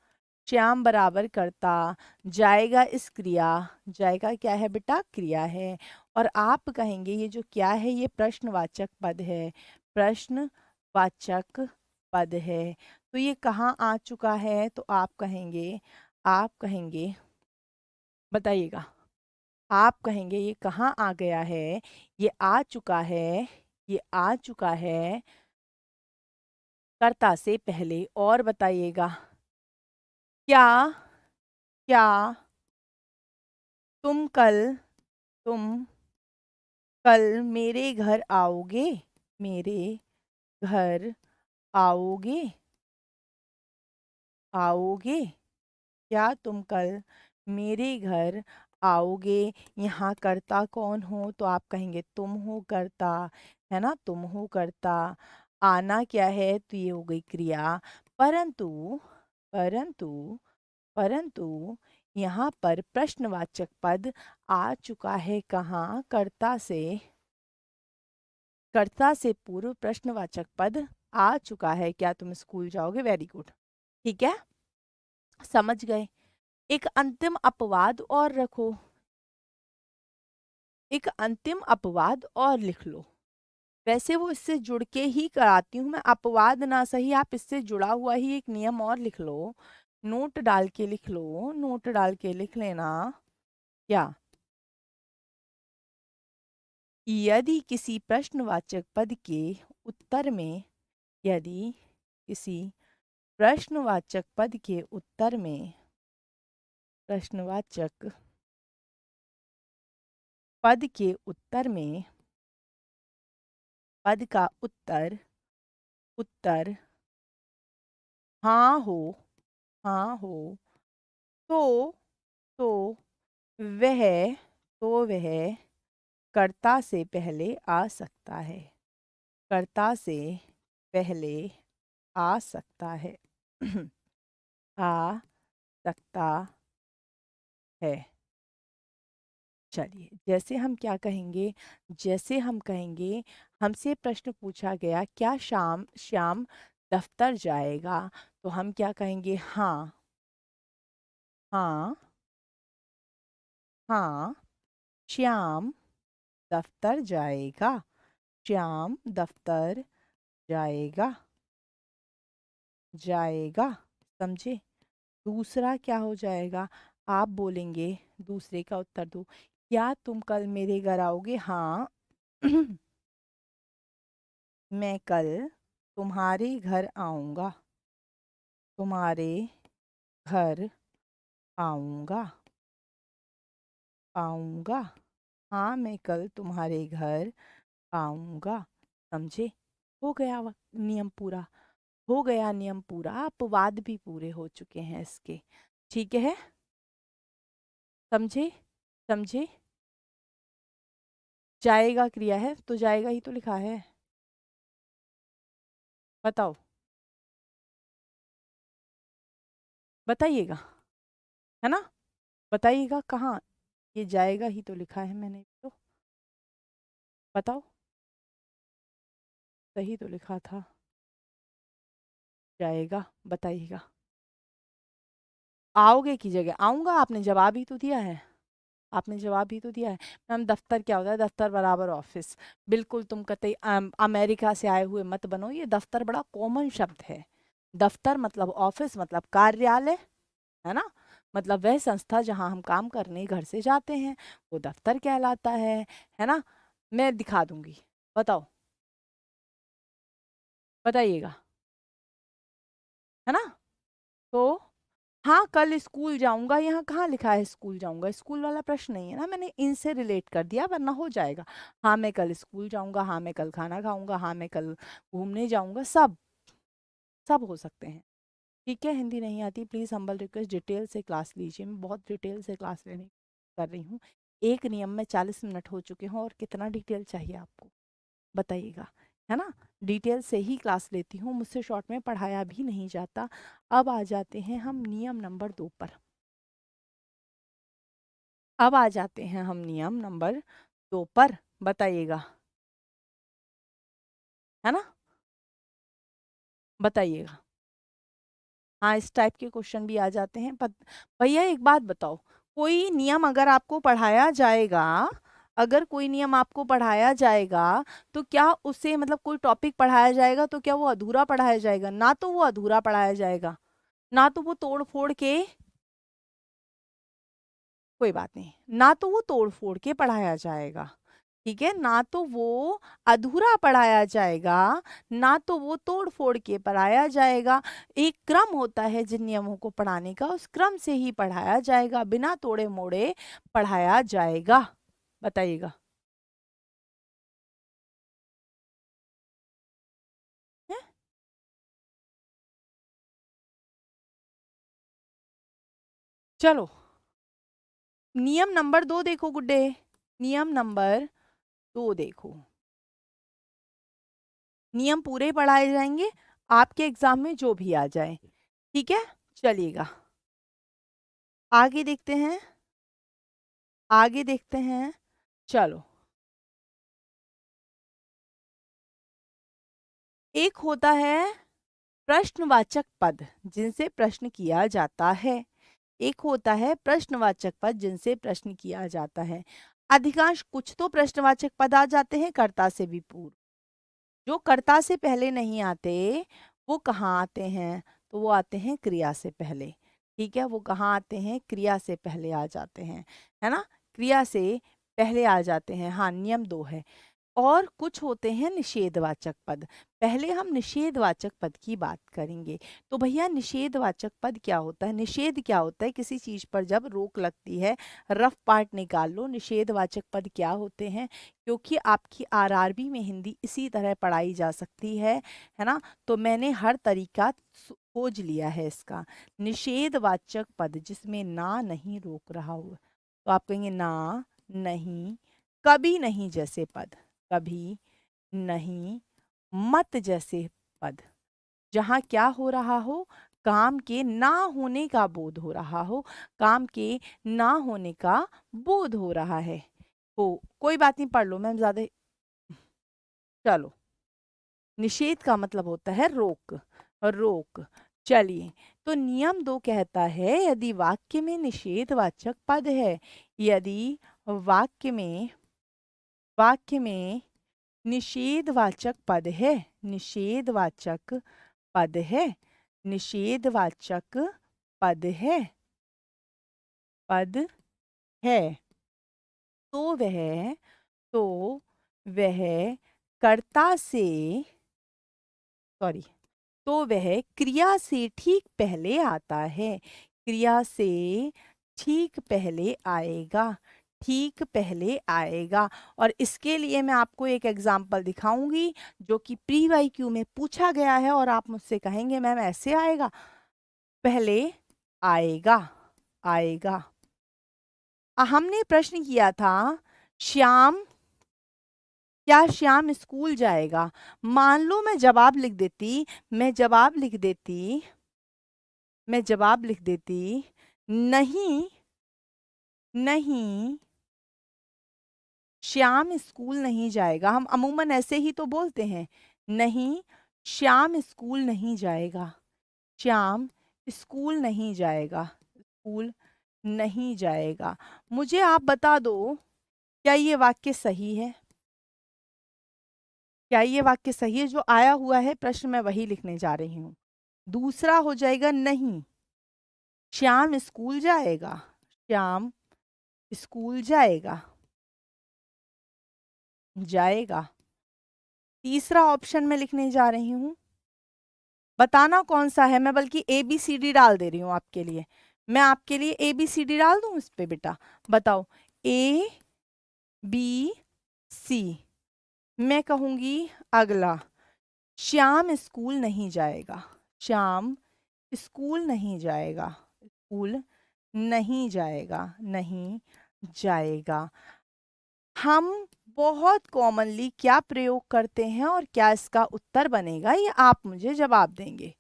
श्याम बराबर कर्ता, जाएगा इस क्रिया, जाएगा क्या है बेटा? क्रिया है। और आप कहेंगे ये जो क्या है, ये प्रश्नवाचक पद है, प्रश्नवाचक पद है। तो ये कहाँ आ चुका है? तो आप कहेंगे, बताइएगा, आप कहेंगे ये कहाँ आ गया है? ये आ चुका है, ये आ चुका है कर्ता से पहले। और बताइएगा, क्या, क्या तुम कल, तुम कल मेरे घर आओगे? मेरे घर आओगे? आओगे? क्या तुम कल मेरे घर आओगे? यहाँ कर्ता कौन हो? तो आप कहेंगे तुम हो कर्ता, है ना, तुम हो कर्ता। आना क्या है? तो ये हो गई क्रिया। परंतु, परंतु, परंतु यहाँ पर प्रश्नवाचक पद आ चुका है कहाँ? कर्ता से, कर्ता से पूर्व प्रश्नवाचक पद आ चुका है। क्या तुम स्कूल जाओगे? वेरी गुड, ठीक है, समझ गए। एक अंतिम अपवाद और रखो, एक अंतिम अपवाद और लिख लो। वैसे वो इससे जुड़ के ही कराती हूँ मैं, अपवाद ना सही, आप इससे जुड़ा हुआ ही एक नियम और लिख लो, नोट डाल के लिख लो, नोट डाल के लिख लेना। क्या? यदि किसी प्रश्नवाचक पद के उत्तर में, यदि किसी प्रश्नवाचक पद के उत्तर में, प्रश्नवाचक पद के उत्तर में, पद का उत्तर, उत्तर हाँ हो, हाँ हो, तो तो वह, तो वह कर्ता से पहले आ सकता है, कर्ता से पहले आ सकता है। आ सकता है। चलिए, जैसे हम क्या कहेंगे, जैसे हम कहेंगे, हमसे प्रश्न पूछा गया क्या शाम श्याम दफ्तर जाएगा? तो हम क्या कहेंगे? हाँ, हाँ, हाँ, श्याम दफ्तर जाएगा, श्याम दफ्तर जाएगा, जाएगा, समझे? दूसरा क्या हो जाएगा? आप बोलेंगे, दूसरे का उत्तर दो, क्या तुम कल मेरे घर आओगे? हाँ, मैं कल तुम्हारे घर आऊँगा, तुम्हारे घर आऊँगा, आऊँगा, हाँ मैं कल तुम्हारे घर आऊँगा, समझे? हो गया नियम पूरा, हो गया नियम पूरा, अपवाद भी पूरे हो चुके हैं इसके, ठीक है, समझे? समझे? जाएगा क्रिया है तो जाएगा ही तो लिखा है, बताओ, बताइएगा, है ना? बताइएगा कहाँ, ये जाएगा ही तो लिखा है मैंने तो, बताओ, सही तो लिखा था, जाएगा, बताइएगा। आओगे की जगह आऊंगा, आपने जवाब ही तो दिया है, आपने जवाब ही तो दिया है। मैम दफ्तर क्या होता है, दफ्तर बराबर ऑफिस। बिल्कुल, तुम कतई अमेरिका से आए हुए मत बनो, ये दफ्तर बड़ा कॉमन शब्द है। दफ्तर मतलब ऑफिस, मतलब कार्यालय, है ना, मतलब वह संस्था जहाँ हम काम करने घर से जाते हैं, वो दफ्तर कहलाता है ना। मैं दिखा दूंगी, बताओ, बताइएगा, है ना। तो हाँ, कल स्कूल जाऊंगा, यहाँ कहाँ लिखा है स्कूल जाऊंगा, स्कूल वाला प्रश्न नहीं है ना, मैंने इनसे रिलेट कर दिया, वरना हो जाएगा। हाँ मैं कल स्कूल जाऊंगा, हाँ मैं कल खाना खाऊंगा, हाँ मैं कल घूमने जाऊंगा, सब सब हो सकते हैं। ठीक है, हिंदी नहीं आती प्लीज़ हम्बल रिक्वेस्ट डिटेल से क्लास लीजिए, मैं बहुत डिटेल से क्लास लेने कर रही हूँ। एक नियम में 40 मिनट हो चुके हैं, और कितना डिटेल चाहिए आपको, बताइएगा, है ना। डिटेल से ही क्लास लेती हूँ, मुझसे शॉर्ट में पढ़ाया भी नहीं जाता। अब आ जाते हैं हम नियम नंबर 2 पर, अब आ जाते हैं हम नियम नंबर 2 पर, बताइएगा, है ना, बताइएगा। हाँ, इस टाइप के क्वेश्चन भी आ जाते हैं। भैया एक बात बताओ, कोई नियम अगर आपको पढ़ाया जाएगा, अगर कोई नियम आपको पढ़ाया जाएगा, तो क्या उसे मतलब कोई टॉपिक पढ़ाया जाएगा तो क्या वो अधूरा पढ़ाया जाएगा? ना तो वो अधूरा पढ़ाया जाएगा, ना तो वो तोड़ फोड़ के, कोई बात नहीं, ना तो वो तोड़ फोड़ के पढ़ाया जाएगा, ठीक है, ना तो वो अधूरा पढ़ाया जाएगा, ना तो वो तोड़ फोड़ के पढ़ाया जाएगा। एक क्रम होता है जिन नियमों को पढ़ाने का, उस क्रम से ही पढ़ाया जाएगा, बिना तोड़े मोड़े पढ़ाया जाएगा, बताइएगा। हैं? चलो, नियम नंबर 2 देखो गुड्डे, नियम नंबर 2 देखो, नियम पूरे पढ़ाए जाएंगे आपके एग्जाम में जो भी आ जाए, ठीक है, चलिएगा, आगे देखते हैं, आगे देखते हैं, चलो। एक होता है प्रश्नवाचक पद जिनसे प्रश्न किया जाता है, एक होता है प्रश्नवाचक पद जिनसे प्रश्न किया जाता है। अधिकांश कुछ तो प्रश्नवाचक पद आ जाते हैं कर्ता से भी पूर्व, जो कर्ता से पहले नहीं आते वो कहाँ आते हैं, तो वो आते हैं क्रिया से पहले, ठीक है, वो कहाँ आते हैं, क्रिया से पहले आ जाते हैं, है ना, क्रिया से पहले आ जाते हैं। हाँ, नियम 2 है। और कुछ होते हैं निषेधवाचक पद, पहले हम निषेधवाचक पद की बात करेंगे। तो भैया निषेधवाचक पद क्या होता है, निषेध क्या होता है, किसी चीज पर जब रोक लगती है, रफ पार्ट निकाल लो, निषेधवाचक पद क्या होते हैं, क्योंकि आपकी आरआरबी में हिंदी इसी तरह पढ़ाई जा सकती है ना, तो मैंने हर तरीका खोज लिया है इसका। निषेधवाचक पद जिसमें ना नहीं रोक रहा हो, तो आप कहेंगे ना, नहीं, कभी नहीं जैसे पद, कभी नहीं, मत जैसे पद, जहां क्या हो रहा हो, काम के ना होने का बोध हो रहा हो, काम के ना होने का बोध हो रहा है, हो, कोई बात नहीं, पढ़ लो मैम ज्यादा, चलो। निषेध का मतलब होता है रोक, रोक, चलिए। तो नियम 2 कहता है यदि वाक्य में निषेधवाचक पद है, यदि वाक्य में, वाक्य में निषेधवाचक पद है, निषेधवाचक पद है, निषेधवाचक पद है, पद है, तो वह, तो वह कर्ता से, सॉरी, तो वह क्रिया से ठीक पहले आता है, क्रिया से ठीक पहले आएगा, ठीक पहले आएगा। और इसके लिए मैं आपको एक एग्जाम्पल दिखाऊंगी जो कि प्री वाई क्यू में पूछा गया है, और आप मुझसे कहेंगे मैम ऐसे आएगा, पहले आएगा, आएगा। हमने प्रश्न किया था, श्याम, क्या श्याम स्कूल जाएगा? मान लो मैं जवाब लिख देती, मैं जवाब लिख देती, मैं जवाब लिख देती, नहीं नहीं श्याम स्कूल नहीं जाएगा। हम अमूमन ऐसे ही तो बोलते हैं, नहीं श्याम स्कूल नहीं जाएगा, श्याम स्कूल नहीं जाएगा, स्कूल नहीं जाएगा। मुझे आप बता दो, क्या ये वाक्य सही है? क्या ये वाक्य सही है? जो आया हुआ है प्रश्न मैं वही लिखने जा रही हूं। दूसरा हो जाएगा नहीं श्याम स्कूल जाएगा, श्याम स्कूल जाएगा, जाएगा। तीसरा ऑप्शन मैं लिखने जा रही हूं, बताना कौन सा है। मैं बल्कि ए बी सी डी डाल दे रही हूं आपके लिए। मैं आपके लिए ए बी सी डी डाल दूं इस पे बेटा? बताओ, ए बी सी। मैं कहूंगी अगला, श्याम स्कूल नहीं जाएगा, श्याम स्कूल नहीं जाएगा, स्कूल नहीं जाएगा, नहीं जाएगा। हम बहुत कॉमनली क्या प्रयोग करते हैं और क्या इसका उत्तर बनेगा, ये आप मुझे जवाब देंगे।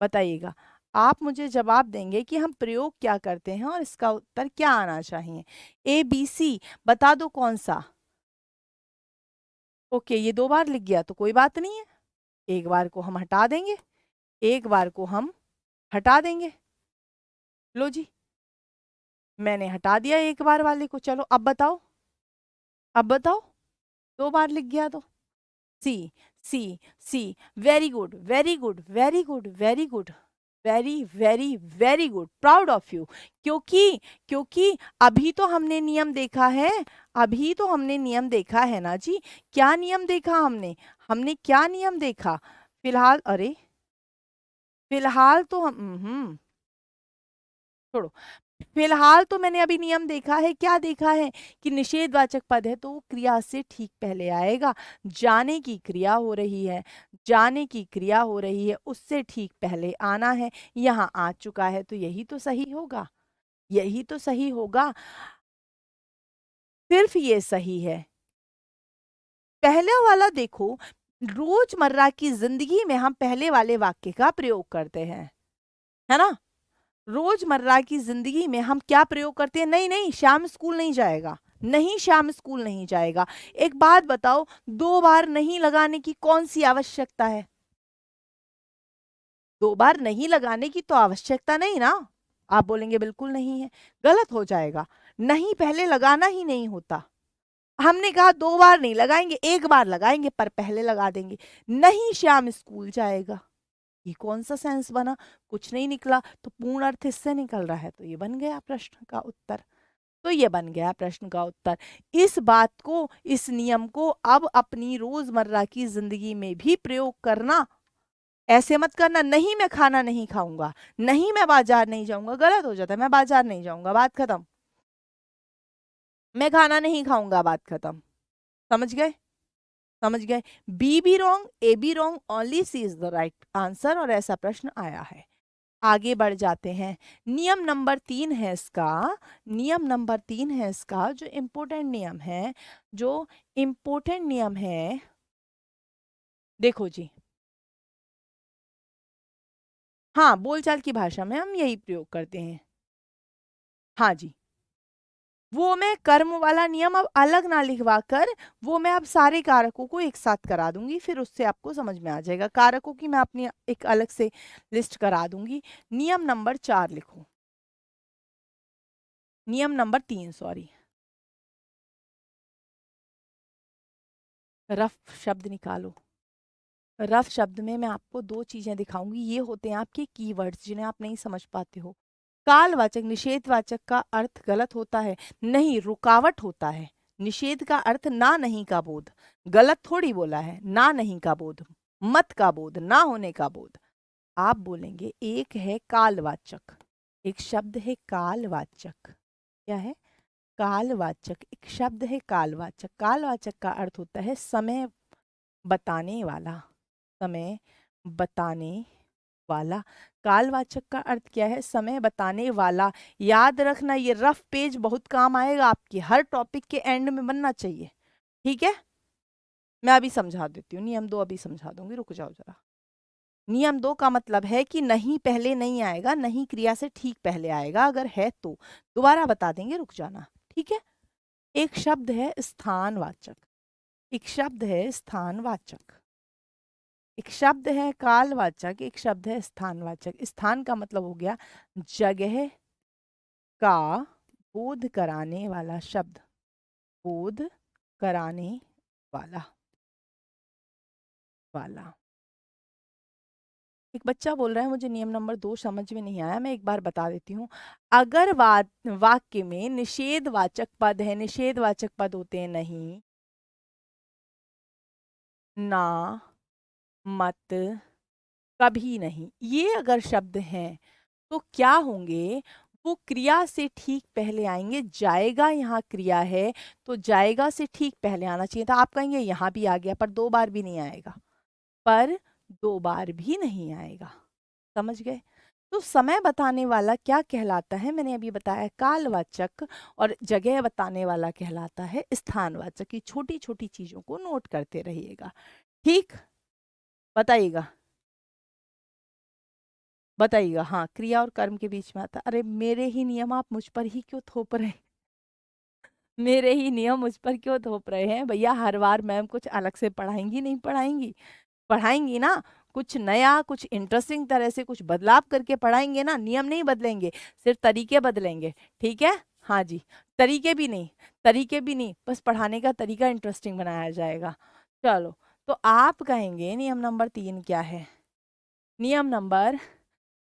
बताइएगा, आप मुझे जवाब देंगे कि हम प्रयोग क्या करते हैं और इसका उत्तर क्या आना चाहिए। ए बी सी बता दो कौन सा। ओके, ये 2 बार लिख गया तो कोई बात नहीं है, एक बार को हम हटा देंगे, एक बार को हम हटा देंगे। लो जी, मैंने हटा दिया एक बार वाले को। चलो अब बताओ, अब बताओ, 2 बार लिख गया तो। See see see, very good very good very good very good, very very very good, proud of you. क्योंकि क्योंकि अभी तो हमने नियम देखा है, अभी तो हमने नियम देखा है ना जी। क्या नियम देखा हमने? हमने क्या नियम देखा? फिलहाल, अरे फिलहाल तो हम छोड़ो, फिलहाल तो मैंने अभी नियम देखा है। क्या देखा है? कि निषेधवाचक पद है तो वो क्रिया से ठीक पहले आएगा। जाने की क्रिया हो रही है, जाने की क्रिया हो रही है, उससे ठीक पहले आना है। यहाँ आ चुका है तो यही तो सही होगा, यही तो सही होगा। सिर्फ ये सही है। पहले वाला देखो, रोजमर्रा की जिंदगी में हम पहले वाले वाक्य का प्रयोग करते हैं, है ना? रोजमर्रा की जिंदगी में हम क्या प्रयोग करते हैं? नहीं नहीं श्याम स्कूल नहीं जाएगा, नहीं श्याम स्कूल नहीं जाएगा। एक बात बताओ, 2 बार नहीं लगाने की कौन सी आवश्यकता है? 2 बार नहीं लगाने की तो आवश्यकता नहीं ना। आप बोलेंगे बिल्कुल नहीं है, गलत हो जाएगा। नहीं पहले लगाना ही नहीं होता। हमने कहा 2 बार नहीं लगाएंगे, 1 बार लगाएंगे, पर पहले लगा देंगे। नहीं श्याम स्कूल जाएगा, ये कौन सा सेंस बना? कुछ नहीं निकला। तो पूर्ण अर्थ इससे निकल रहा है, तो ये बन गया प्रश्न का उत्तर। तो ये बन गया प्रश्न का उत्तर। इस बात को, इस नियम को अब अपनी रोजमर्रा की जिंदगी में भी प्रयोग करना। ऐसे मत करना, नहीं मैं खाना नहीं खाऊंगा, नहीं मैं बाजार नहीं जाऊंगा, गलत हो जाता है। मैं बाजार नहीं जाऊंगा, बात खत्म। मैं खाना नहीं खाऊंगा, बात खत्म। समझ गए? समझ गए? बी भी रॉन्ग, ए भी wrong, only C is the right answer. और ऐसा प्रश्न आया है। आगे बढ़ जाते हैं। नियम नंबर 3 है इसका, नियम नंबर 3 है इसका, जो इम्पोर्टेंट नियम है, जो इम्पोर्टेंट नियम है। देखो जी, हाँ बोलचाल की भाषा में हम यही प्रयोग करते हैं। हाँ जी, वो मैं कर्म वाला नियम अब अलग ना लिखवा कर, वो मैं अब सारे कारकों को एक साथ करा दूंगी, फिर उससे आपको समझ में आ जाएगा। कारकों की मैं अपनी एक अलग से लिस्ट करा दूंगी। नियम नंबर 4 लिखो, नियम नंबर 3 सॉरी, रफ शब्द निकालो। रफ शब्द में मैं आपको 2 चीजें दिखाऊंगी, ये होते हैं आपके कीवर्ड्स जिन्हें आप नहीं समझ पाते हो। कालवाचक, निषेधवाचक का अर्थ गलत होता है, नहीं रुकावट होता है। निषेध का अर्थ ना नहीं का बोध, गलत थोड़ी बोला है, ना नहीं का बोध, मत का बोध, ना होने का बोध। आप बोलेंगे एक है कालवाचक, एक शब्द है कालवाचक। क्या है? कालवाचक, एक शब्द है कालवाचक। कालवाचक का अर्थ होता है समय बताने वाला, समय बताने वाला। कालवाचक का अर्थ क्या है? समय बताने वाला। याद रखना, ये रफ पेज बहुत काम आएगा आपके, हर टॉपिक के एंड में बनना चाहिए। ठीक है, मैं अभी समझा देती हूँ। नियम 2 अभी समझा दूंगी, रुक जाओ जरा। नियम 2 का मतलब है कि नहीं पहले नहीं आएगा, नहीं क्रिया से ठीक पहले आएगा। अगर है तो दोबारा बता देंगे, रुक जाना। ठीक है। एक शब्द है स्थानवाचक, एक शब्द है स्थानवाचक, एक शब्द है कालवाचक, एक शब्द है स्थानवाचक। स्थान का मतलब हो गया जगह का बोध कराने वाला शब्द, बोध कराने वाला वाला। एक बच्चा बोल रहा है मुझे नियम नंबर 2 समझ में नहीं आया, मैं एक बार बता देती हूँ। अगर वाक्य में निषेधवाचक पद है, निषेधवाचक पद होते हैं नहीं, ना, मत, कभी नहीं, ये अगर शब्द हैं तो क्या होंगे, वो क्रिया से ठीक पहले आएंगे। जाएगा यहाँ क्रिया है तो जाएगा से ठीक पहले आना चाहिए था। आप कहेंगे यहाँ भी आ गया, पर 2 बार भी नहीं आएगा, पर 2 बार भी नहीं आएगा। समझ गए? तो समय बताने वाला क्या कहलाता है, मैंने अभी बताया कालवाचक, और जगह बताने वाला कहलाता है स्थानवाचक। की छोटी छोटी चीजों को नोट करते रहिएगा। ठीक, बताइएगा बताइएगा। हाँ, क्रिया और कर्म के बीच में आता। अरे मेरे ही नियम आप मुझ पर ही क्यों थोप रहे हैं? मेरे ही नियम मुझ पर क्यों थोप रहे हैं भैया? हर बार मैम कुछ अलग से पढ़ाएंगी नहीं पढ़ाएंगी? पढ़ाएंगी ना, कुछ नया, कुछ इंटरेस्टिंग तरह से कुछ बदलाव करके पढ़ाएंगे ना। नियम नहीं बदलेंगे, सिर्फ तरीके बदलेंगे। ठीक है, हाँ जी, तरीके भी नहीं, तरीके भी नहीं, बस पढ़ाने का तरीका इंटरेस्टिंग बनाया जाएगा। चलो, तो आप कहेंगे नियम नंबर 3 क्या है? नियम नंबर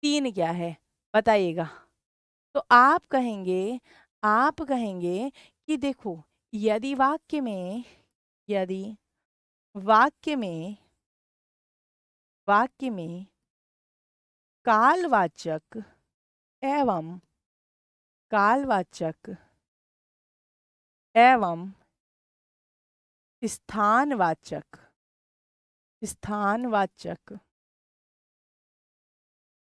3 क्या है बताइएगा? तो आप कहेंगे कि देखो, यदि वाक्य में, यदि वाक्य में, वाक्य में कालवाचक एवं कालवाचक एवं स्थानवाचक, स्थानवाचक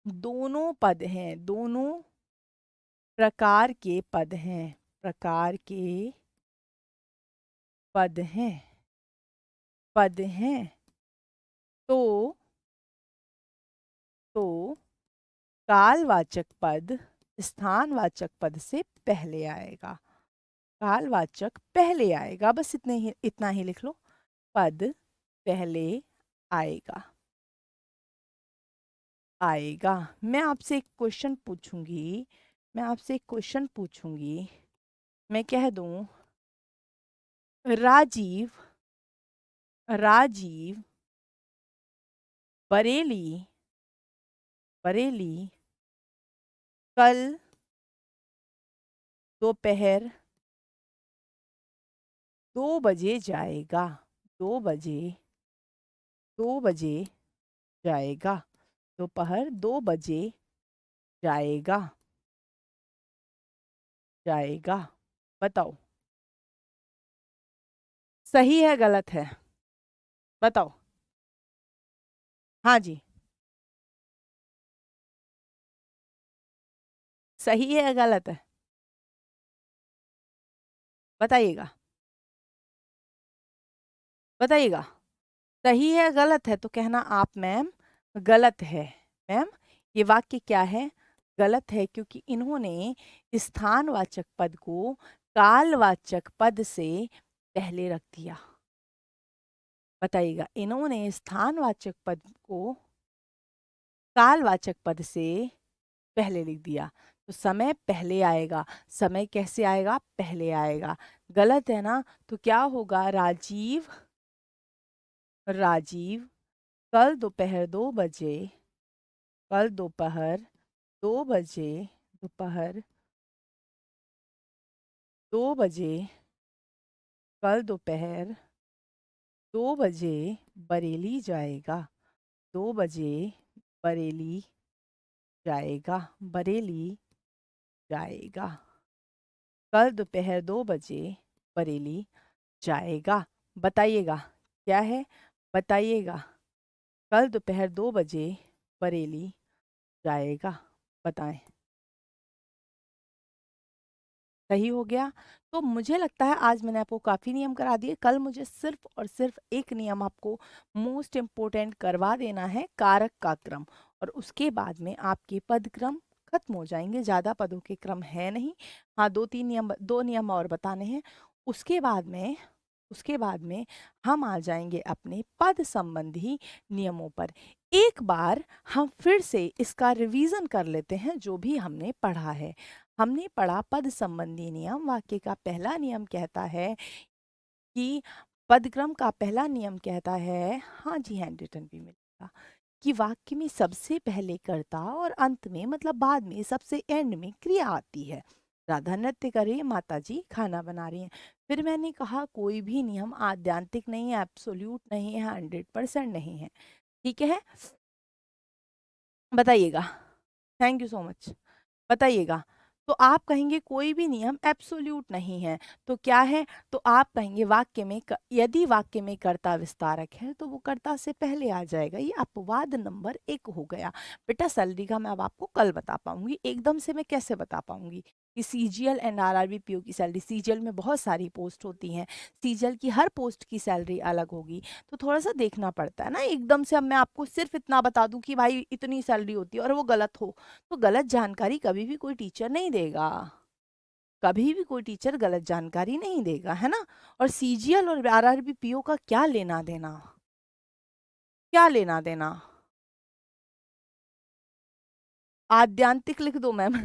दोनों पद हैं, दोनों प्रकार के पद हैं, प्रकार के पद हैं, पद हैं, तो कालवाचक पद स्थानवाचक पद से पहले आएगा। कालवाचक पहले आएगा, बस इतना ही लिख लो, पद पहले आएगा। आएगा। मैं आपसे एक क्वेश्चन पूछूंगी, मैं आपसे एक क्वेश्चन पूछूंगी, मैं कह दूं राजीव, राजीव बरेली, बरेली कल दोपहर 2 बजे जाएगा, 2 बजे, 2 बजे जाएगा, दोपहर 2 बजे जाएगा, जाएगा। बताओ सही है गलत है? बताओ। हाँ जी, सही है गलत है? बताइएगा, बताइएगा। सही है गलत है तो कहना आप मैम गलत है। मैम ये वाक्य क्या है? गलत है, क्योंकि इन्होंने स्थानवाचक पद को कालवाचक पद से पहले रख दिया। बताइएगा, इन्होंने स्थानवाचक पद को कालवाचक पद से पहले लिख दिया, तो समय पहले आएगा। समय कैसे आएगा? पहले आएगा। गलत है ना? तो क्या होगा? राजीव, राजीव कल दोपहर 2 बजे, कल दोपहर 2 बजे, दोपहर 2 बजे, कल दोपहर 2 बजे बरेली जाएगा, 2 बजे बरेली जाएगा, बरेली जाएगा, कल दोपहर 2 बजे बरेली जाएगा। बताइएगा क्या है? बताइएगा, कल दोपहर 2 बजे बरेली जाएगा। बताएं। सही हो गया। तो मुझे लगता है आज मैंने आपको काफ़ी नियम करा दिए। कल मुझे सिर्फ और सिर्फ एक नियम आपको मोस्ट इम्पोर्टेंट करवा देना है, कारक का क्रम, और उसके बाद में आपके पद क्रम खत्म हो जाएंगे, ज्यादा पदों के क्रम है नहीं। हाँ, दो नियम और बताने हैं। उसके बाद में हम आ जाएंगे अपने पद संबंधी नियमों पर। एक बार हम फिर से इसका रिवीजन कर लेते हैं जो भी हमने पढ़ा है। हमने पढ़ा पद संबंधी नियम। वाक्य का पहला नियम कहता है कि पदक्रम का पहला नियम कहता है, हाँ जी हैंड रिटन भी मिलेगा, कि वाक्य में सबसे पहले कर्ता और अंत में मतलब बाद में सबसे एंड में क्रिया आती है। राधा नृत्य कर रही है, माता जी खाना बना रही हैं। फिर मैंने कहा कोई भी नियम आद्यांतिक नहीं है, एब्सोल्यूट नहीं है, 100% नहीं है। ठीक है, बताइएगा। Thank you so much. बताइएगा। तो आप कहेंगे कोई भी नियम एब्सोल्यूट नहीं है, तो क्या है? तो आप कहेंगे वाक्य में यदि वाक्य में कर्ता विस्तारक है तो वो कर्ता से पहले आ जाएगा। ये अपवाद नंबर 1 हो गया। बेटा सैलरी का मैं अब आपको कल बता पाऊंगी, एकदम से मैं कैसे बता पाऊंगी कि सीजीएल एंड आरआरबी पीओ की सैलरी। सीजीएल में बहुत सारी पोस्ट होती हैं, सीजीएल की हर पोस्ट की सैलरी अलग होगी, तो थोड़ा सा देखना पड़ता है ना। एकदम से अब मैं आपको सिर्फ इतना बता दूं कि भाई इतनी सैलरी होती है और वो गलत हो, तो गलत जानकारी कभी भी कोई टीचर नहीं देगा। कभी भी कोई टीचर गलत जानकारी नहीं देगा, है ना। और सीजीएल और आरआरबी पीओ का क्या लेना देना, क्या लेना देना? आद्यांतिक लिख दो मैम।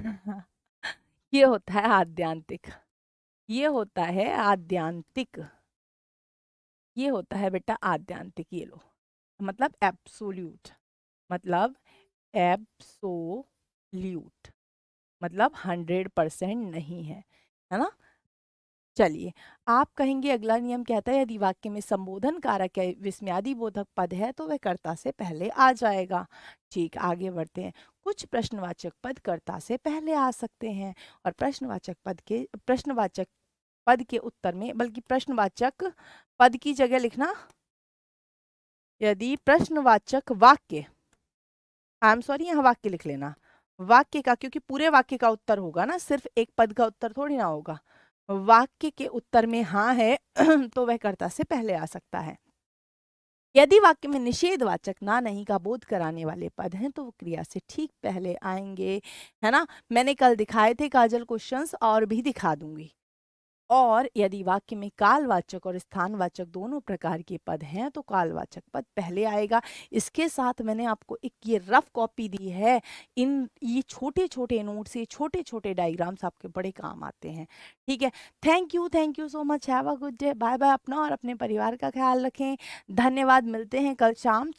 ये होता है आद्यांतिक, ये होता है आद्यांतिक, ये होता है बेटा आद्यांतिक। ये लो, मतलब एब्सोल्यूट, मतलब एब्सोल्यूट, मतलब 100% नहीं है ना। चलिए, आप कहेंगे अगला नियम कहता है यदि वाक्य में संबोधन कारक या विस्मयादि बोधक पद है तो वह कर्ता से पहले आ जाएगा। ठीक, आगे बढ़ते हैं। कुछ प्रश्नवाचक पद कर्ता से पहले आ सकते हैं और प्रश्नवाचक पद के उत्तर में, बल्कि प्रश्नवाचक पद की जगह लिखना यदि प्रश्नवाचक वाक्य, आई एम सॉरी, यहाँ वाक्य लिख लेना। वाक्य का, क्योंकि पूरे वाक्य का उत्तर होगा ना, सिर्फ एक पद का उत्तर थोड़ी ना होगा। वाक्य के उत्तर में हाँ है तो वह कर्ता से पहले आ सकता है। यदि वाक्य में निषेधवाचक ना नहीं का बोध कराने वाले पद हैं तो वो क्रिया से ठीक पहले आएंगे, है ना। मैंने कल दिखाए थे काजल क्वेश्चंस, और भी दिखा दूंगी। और यदि वाक्य में कालवाचक और स्थानवाचक दोनों प्रकार के पद हैं तो कालवाचक पद पहले आएगा। इसके साथ मैंने आपको एक ये रफ कॉपी दी है। ये छोटे छोटे नोट्स, ये छोटे छोटे डायग्राम्स आपके बड़े काम आते हैं। ठीक है, thank you so much. Have a good day. Bye bye. अपना और अपने परिवार का ख्याल रखें। धन्यवाद। मिलते हैं कल शाम